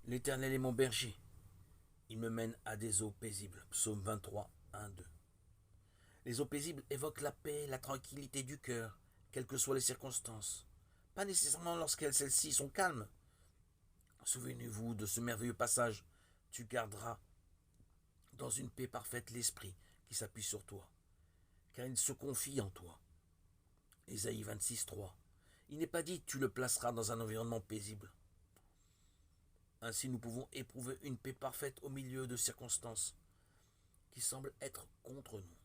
L'Éternel est mon berger. Il me mène à des eaux paisibles. Psaume 23, 1, 2. Les eaux paisibles évoquent la paix, la tranquillité du cœur, quelles que soient les circonstances. Pas nécessairement lorsque celles-ci sont calmes. Souvenez-vous de ce merveilleux passage. Tu garderas dans une paix parfaite l'esprit qui s'appuie sur toi, car il se confie en toi. Ésaïe 26, 3. Il n'est pas dit tu le placeras dans un environnement paisible. Ainsi nous pouvons éprouver une paix parfaite au milieu de circonstances qui semblent être contre nous.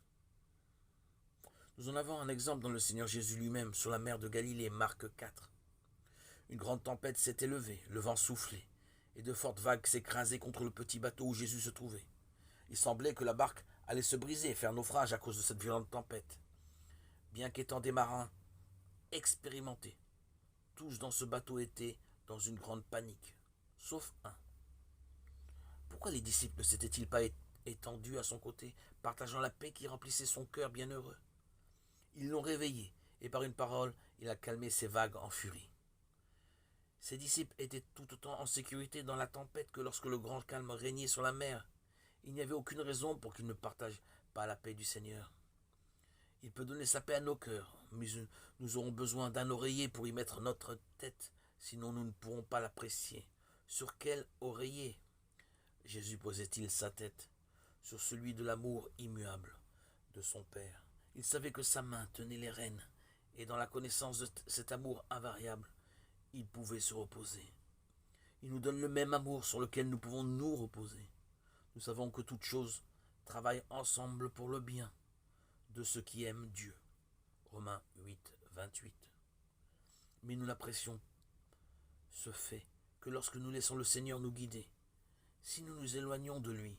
Nous en avons un exemple dans le Seigneur Jésus lui-même sur la mer de Galilée, Marc 4. Une grande tempête s'est élevée, le vent soufflait, et de fortes vagues s'écrasaient contre le petit bateau où Jésus se trouvait. Il semblait que la barque allait se briser et faire naufrage à cause de cette violente tempête. Bien qu'étant des marins expérimentés, tous dans ce bateau étaient dans une grande panique, sauf un. Pourquoi les disciples ne s'étaient-ils pas étendus à son côté, partageant la paix qui remplissait son cœur bienheureux? Ils l'ont réveillé, et par une parole, il a calmé ses vagues en furie. Ses disciples étaient tout autant en sécurité dans la tempête que lorsque le grand calme régnait sur la mer. Il n'y avait aucune raison pour qu'ils ne partagent pas la paix du Seigneur. Il peut donner sa paix à nos cœurs, mais nous aurons besoin d'un oreiller pour y mettre notre tête, sinon nous ne pourrons pas l'apprécier. Sur quel oreiller Jésus posait-il sa tête? Sur celui de l'amour immuable de son Père. Il savait que sa main tenait les rênes, et dans la connaissance de cet amour invariable, il pouvait se reposer. Il nous donne le même amour sur lequel nous pouvons nous reposer. Nous savons que toutes choses travaillent ensemble pour le bien de ceux qui aiment Dieu. Romains 8, 28. Mais nous n'apprécions ce fait que lorsque nous laissons le Seigneur nous guider. Si nous nous éloignons de lui,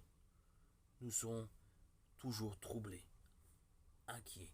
nous serons toujours troublés, inquiets